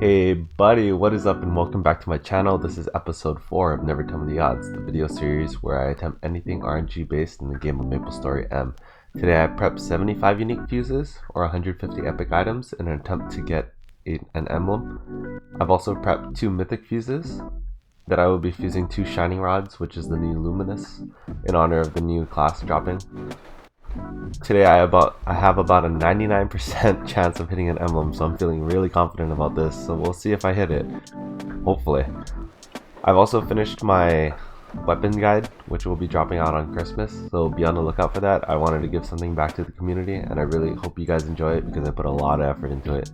Hey buddy, what is up and welcome back to my channel. This is episode 4 of Never Tell Me the Odds, the video series where I attempt anything RNG based in the game of Maplestory M. Today I prepped 75 unique fuses or 150 epic items in an attempt to get an emblem. I've also prepped 2 mythic fuses that I will be fusing 2 shining rods, which is the new Luminous, in honor of the new class dropping. Today I have about a 99% chance of hitting an emblem, so I'm feeling really confident about this, so we'll see if I hit it, hopefully. I've also finished my weapon guide, which will be dropping out on Christmas, so be on the lookout for that. I wanted to give something back to the community, and I really hope you guys enjoy it because I put a lot of effort into it.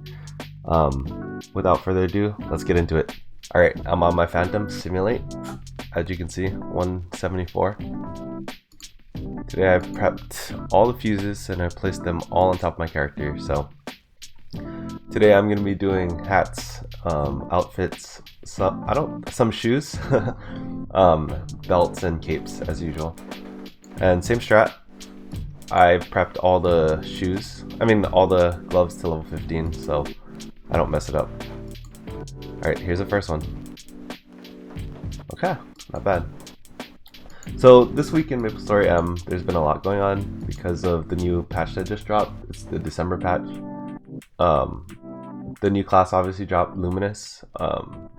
Without further ado, let's get into it. Alright, I'm on my Phantom Simulate, as you can see, 174. Today I've prepped all the fuses and I placed them all on top of my character. So today I'm going to be doing hats, outfits, some shoes, belts and capes as usual. And same strat. I've prepped all the all the gloves to level 15 so I don't mess it up. Alright, here's the first one. Okay, not bad. So this week in Maplestory M, there's been a lot going on because of the new patch that just dropped. It's the December patch. The new class obviously dropped, Luminous.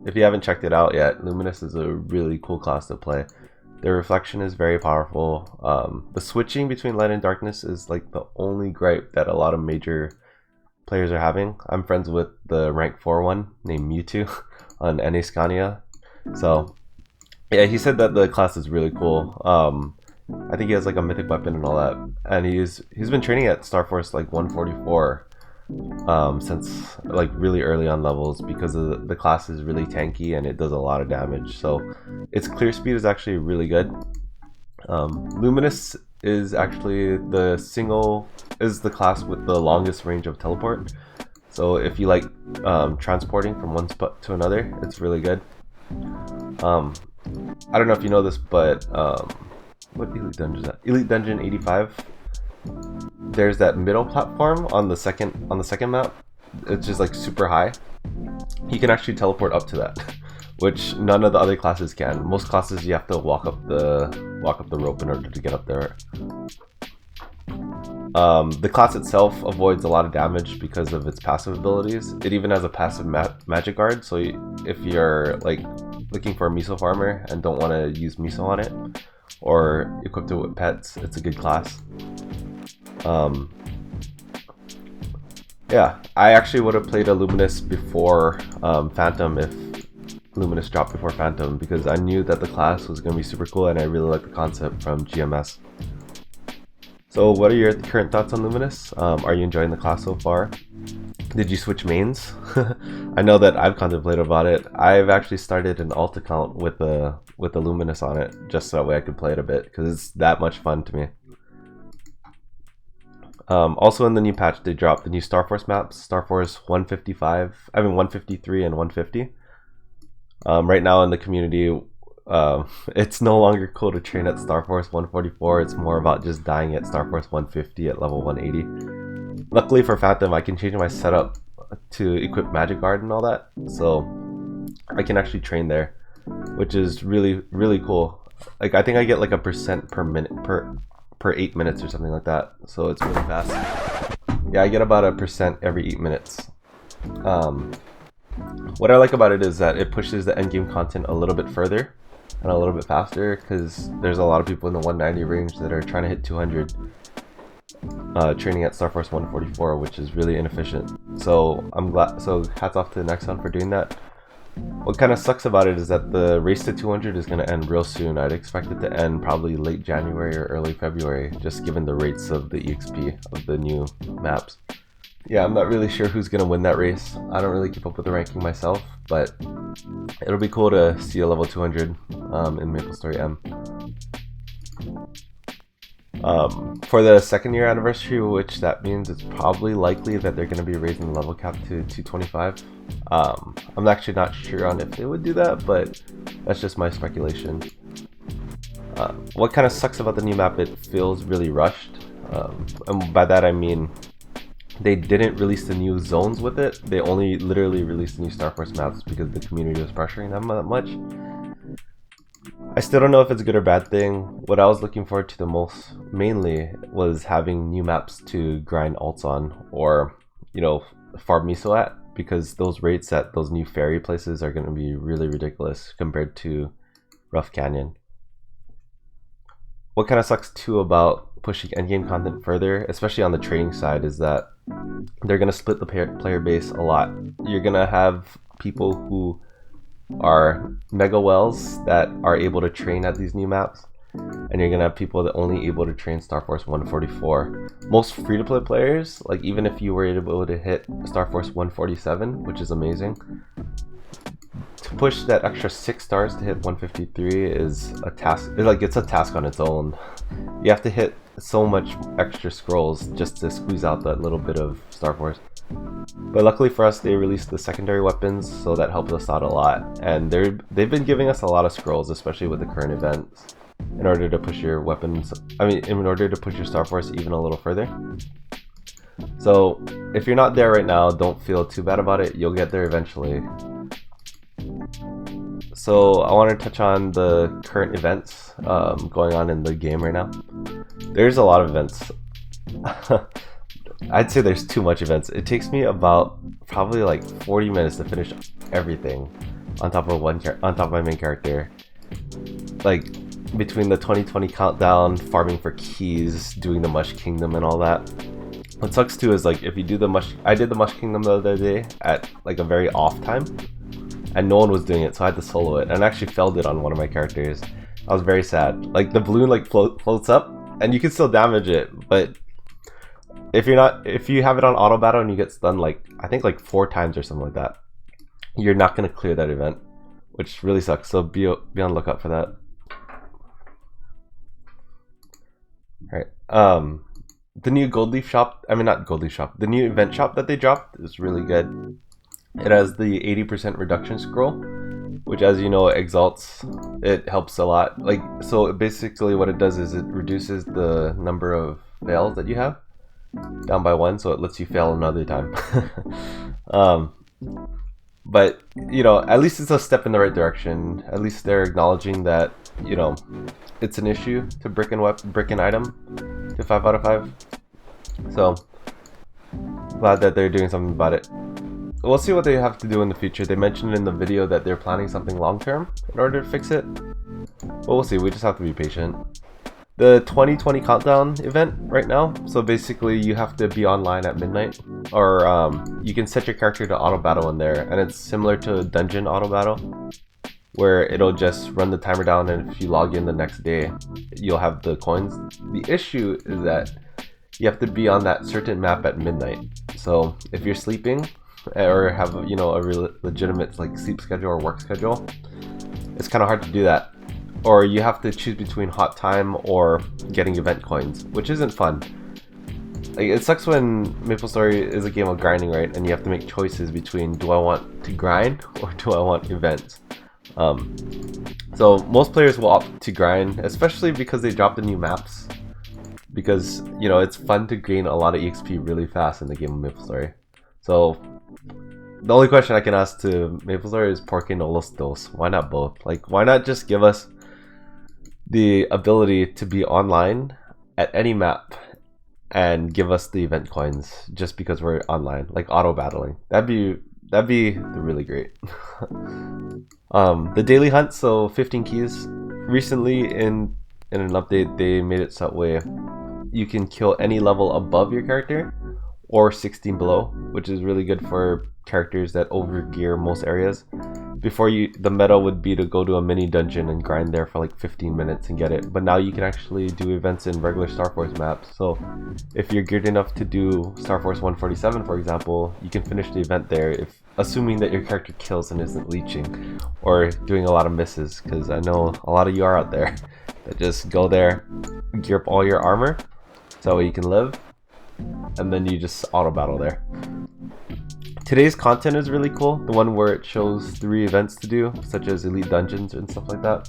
If you haven't checked it out yet, Luminous is a really cool class to play. Their reflection is very powerful. The switching between light and darkness is like the only gripe that a lot of major players are having. I'm friends with the rank 4 one named Mewtwo on NA Scania. So yeah, he said that the class is really cool. I think he has like a mythic weapon and all that, and he's been training at Star Force like 144 since like really early on levels because the class is really tanky and it does a lot of damage. So its clear speed is actually really good. Luminous is actually the class with the longest range of teleport. So if you like transporting from one spot to another, it's really good. I don't know if you know this, but what Elite Dungeon is that? Elite Dungeon 85. There's that middle platform on the second map. It's just like super high. You can actually teleport up to that, which none of the other classes can. Most classes you have to walk up the rope in order to get up there. The class itself avoids a lot of damage because of its passive abilities. It even has a passive magic guard, so if you're like looking for a miso farmer and don't want to use miso on it or equipped it with pets, it's a good class. Yeah, I actually would have played a Luminous before Phantom if Luminous dropped before Phantom because I knew that the class was going to be super cool and I really like the concept from GMS. So what are your current thoughts on Luminous? Are you enjoying the class so far? Did you switch mains? I know that I've contemplated about it. I've actually started an alt account with the Luminous on it, just so that way I could play it a bit, because it's that much fun to me. Also in the new patch, they dropped the new Star Force maps, Star Force 153 and 150. Right now in the community, it's no longer cool to train at Star Force 144. It's more about just dying at Star Force 150 at level 180. Luckily for Phantom, I can change my setup to equip Magic Guard and all that, so I can actually train there, which is really cool. Like I think I get like a % per minute per 8 minutes or something like that, so it's really fast. Yeah, I get about a % every 8 minutes. What I like about it is that it pushes the endgame content a little bit further and a little bit faster because there's a lot of people in the 190 range that are trying to hit 200 training at Star Force 144, which is really inefficient. So I'm glad. So hats off to Nexon for doing that. What kind of sucks about it is that the race to 200 is going to end real soon. I'd expect it to end probably late January or early February, just given the rates of the EXP of the new maps. Yeah, I'm not really sure who's going to win that race. I don't really keep up with the ranking myself, but it'll be cool to see a level 200 in Maplestory M. For the 2nd year anniversary, which that means it's probably likely that they're going to be raising the level cap to 225. I'm actually not sure on if they would do that, but that's just my speculation. What kind of sucks about the new map, it feels really rushed. And by that I mean they didn't release the new zones with it. They only literally released the new Star Force maps because the community was pressuring them that much. I still don't know if it's a good or bad thing. What I was looking forward to the most mainly was having new maps to grind alts on, or you know, farm miso at, because those rates at those new ferry places are going to be really ridiculous compared to Rough Canyon. What kind of sucks too about pushing endgame content further, especially on the trading side, is that they're going to split the player base a lot. You're going to have people who are mega wells that are able to train at these new maps, and you're going to have people that only able to train Star Force 144. Most free-to-play players, like even if you were able to hit Star Force 147, which is amazing, to push that extra 6 stars to hit 153 is a task. It's a task on its own. You have to hit so much extra scrolls just to squeeze out that little bit of Star Force. But luckily for us, they released the secondary weapons, so that helped us out a lot. And they've been giving us a lot of scrolls, especially with the current events, in order to push your weapons. In order to push your Star Force even a little further. So if you're not there right now, don't feel too bad about it. You'll get there eventually. So I want to touch on the current events going on in the game right now. There's a lot of events. I'd say there's too much events. It takes me about probably like 40 minutes to finish everything on top of my main character. Like between the 2020 countdown, farming for keys, doing the Mush Kingdom and all that. What sucks too is like if you do the Mush, I did the Mush Kingdom the other day at like a very off time, and no one was doing it, so I had to solo it, and I actually failed it on one of my characters. I was very sad. Like the balloon like floats up, and you can still damage it, but if you have it on auto battle and you get stunned like I think like 4 times or something like that, you're not gonna clear that event, which really sucks. So be on lookout for that. Alright. The new gold leaf shop, not gold leaf shop, the new event shop that they dropped is really good. It has the 80% reduction scroll, which, as you know, exalts. It helps a lot. Like, so basically what it does is it reduces the number of fails that you have down by 1, so it lets you fail another time. But you know, at least it's a step in the right direction. At least they're acknowledging that, you know, it's an issue to brick an item to 5 out of 5. So glad that they're doing something about it. We'll see what they have to do in the future. They mentioned in the video that they're planning something long-term in order to fix it. But we'll see. We just have to be patient. The 2020 countdown event right now. So basically you have to be online at midnight. Or you can set your character to auto battle in there. And it's similar to dungeon auto battle, where it'll just run the timer down, and if you log in the next day, you'll have the coins. The issue is that you have to be on that certain map at midnight. So if you're sleeping, or have, you know, a legitimate like sleep schedule or work schedule, it's kind of hard to do that. Or you have to choose between hot time or getting event coins, which isn't fun. Like, it sucks when Maplestory is a game of grinding, right? And you have to make choices between, do I want to grind or do I want events? So most players will opt to grind, especially because they drop the new maps. Because, you know, it's fun to gain a lot of EXP really fast in the game of Maplestory. So the only question I can ask to Maplestory is ¿por qué no los dos? Why not both? Like, why not just give us the ability to be online at any map and give us the event coins just because we're online, like auto battling? That'd be really great. The daily hunt, so 15 keys. Recently in an update, they made it so that way you can kill any level above your character or 16 below, which is really good for characters that overgear most areas. Before, the meta would be to go to a mini dungeon and grind there for like 15 minutes and get it, but now you can actually do events in regular Star Force maps. So if you're geared enough to do Star Force 147, for example, you can finish the event there, if assuming that your character kills and isn't leeching or doing a lot of misses, because I know a lot of you are out there that just go there, gear up all your armor so you can live, and then you just auto battle there. Today's content is really cool, the one where it shows 3 events to do, such as elite dungeons and stuff like that.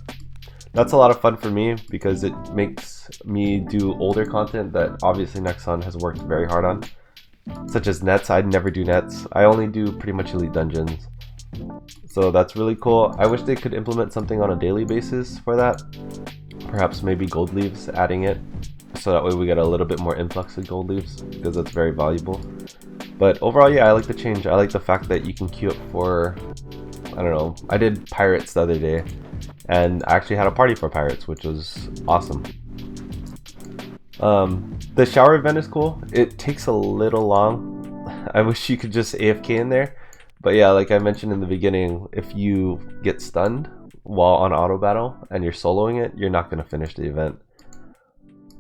That's a lot of fun for me because it makes me do older content that obviously Nexon has worked very hard on. such as nets. I'd never do nets. I only do pretty much elite dungeons. So that's really cool. I wish they could implement something on a daily basis for that. Perhaps maybe gold leaves, adding it, so that way we get a little bit more influx of gold leaves, because that's very valuable. But overall, yeah, I like the change. I like the fact that you can queue up for, I don't know, I did pirates the other day, and I actually had a party for pirates, which was awesome. The shower event is cool. It takes a little long. I wish you could just AFK in there. But yeah, like I mentioned in the beginning, if you get stunned while on auto battle and you're soloing it, you're not going to finish the event.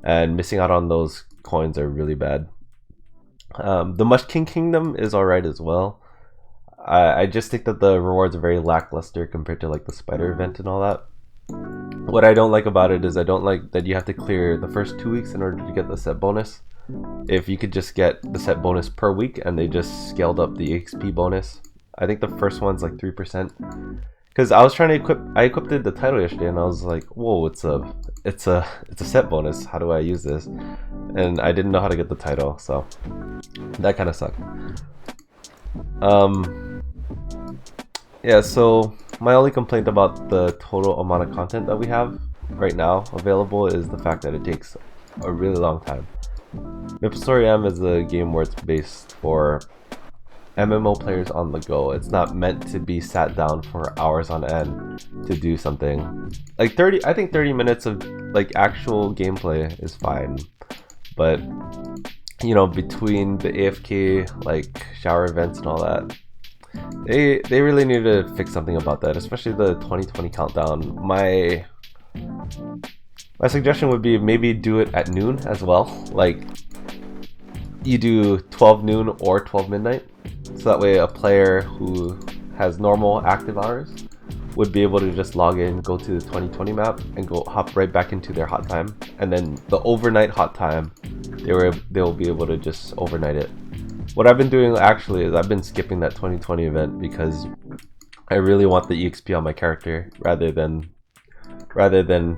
And missing out on those coins are really bad. The Mush King Kingdom is alright as well. I just think that the rewards are very lackluster compared to like the spider event and all that. What I don't like about it is I don't like that you have to clear the first 2 weeks in order to get the set bonus. If you could just get the set bonus per week and they just scaled up the XP bonus. I think the first one's like 3%. Because I was trying to I equipped the title yesterday and I was like, whoa, it's a set bonus. How do I use this? And I didn't know how to get the title, so that kind of sucked. Yeah, so my only complaint about the total amount of content that we have right now available is the fact that it takes a really long time. Maplestory M is a game where it's based for MMO players on the go. It's not meant to be sat down for hours on end to do something. Like I think 30 minutes of like actual gameplay is fine. But you know, between the AFK like shower events and all that, they really need to fix something about that, especially the 2020 countdown. My suggestion would be maybe do it at noon as well. Like you do 12 noon or 12 midnight. So that way a player who has normal active hours would be able to just log in, go to the 2020 map, and go hop right back into their hot time. And then the overnight hot time, they'll be able to just overnight it. What I've been doing actually is I've been skipping that 2020 event because I really want the EXP on my character rather than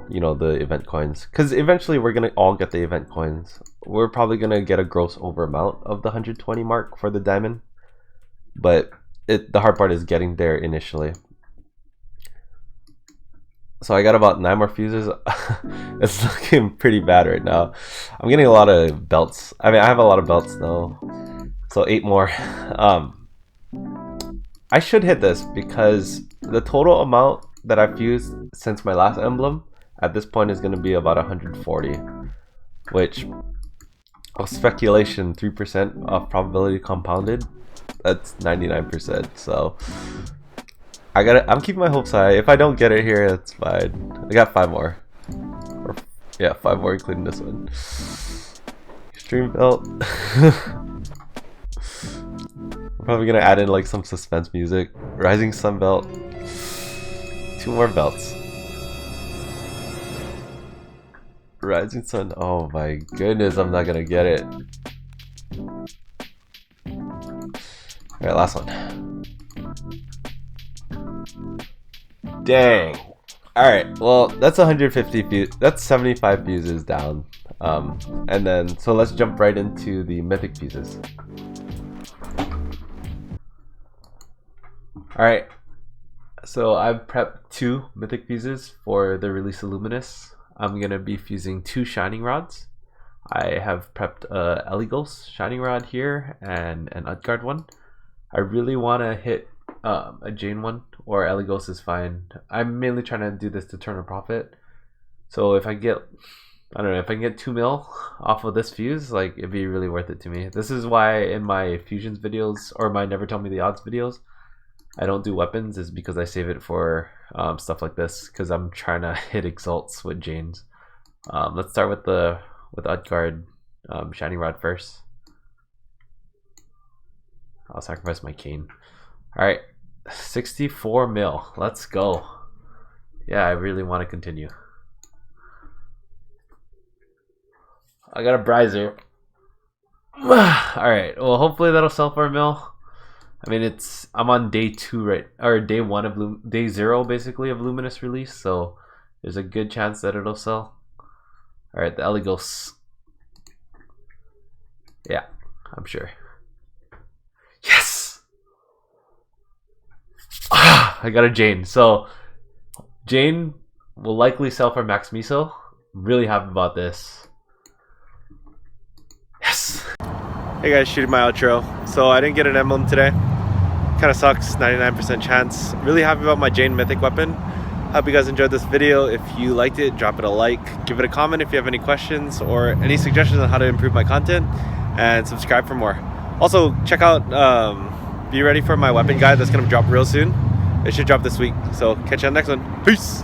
you know, the event coins. Because eventually we're gonna all get the event coins. We're probably gonna get a gross over amount of the 120 mark for the diamond. But the hard part is getting there initially. So I got about 9 more fuses. It's looking pretty bad right now. I'm getting a lot of belts. I mean, I have a lot of belts though. So 8 more. I should hit this because the total amount that I've fused since my last emblem at this point is going to be about 140. Which, speculation, 3% of probability compounded. That's 99%, so I'm keeping my hopes high. If I don't get it here, that's fine. I got 5 more. Yeah, 5 more including this one. Extreme belt. We're probably gonna add in like some suspense music. Rising sun belt. 2 more belts. Rising sun. Oh my goodness, I'm not gonna get it. Alright, last one. Dang. Alright, well, that's 150 fuses. That's 75 fuses down. And then, so let's jump right into the mythic fuses. Alright, so I've prepped 2 mythic fuses for the release of Luminous. I'm going to be fusing 2 shining rods. I have prepped a Eligos shining rod here and an Utgard one. I really want to hit a Jane one, or Eligos is fine. I'm mainly trying to do this to turn a profit. So if I get, I don't know, if I can get 2 mil off of this fuse, like it'd be really worth it to me. This is why in my fusions videos or my Never Tell Me the Odds videos, I don't do weapons, is because I save it for stuff like this, because I'm trying to hit exalts with Janes. Let's start with Utgard shining rod first. I'll sacrifice my cane. Alright, 64 mil. Let's go. Yeah, I really want to continue. I got a Brizer. Alright, well hopefully that'll sell for a mil. I mean, I'm on day 2, right? Or day 1 of day 0 basically of Luminous release, so there's a good chance that it'll sell. Alright, the Eligos. Yeah, I'm sure. I got a Jane. So Jane will likely sell for max miso. I'm really happy about this. Yes. Hey guys, shooting my outro. So I didn't get an emblem today. Kind of sucks, 99% chance. Really happy about my Jane Mythic weapon. Hope you guys enjoyed this video. If you liked it, drop it a like. Give it a comment if you have any questions or any suggestions on how to improve my content. And subscribe for more. Also, check out, be ready for my weapon guide that's going to drop real soon. It should drop this week. So catch you on the next one. Peace!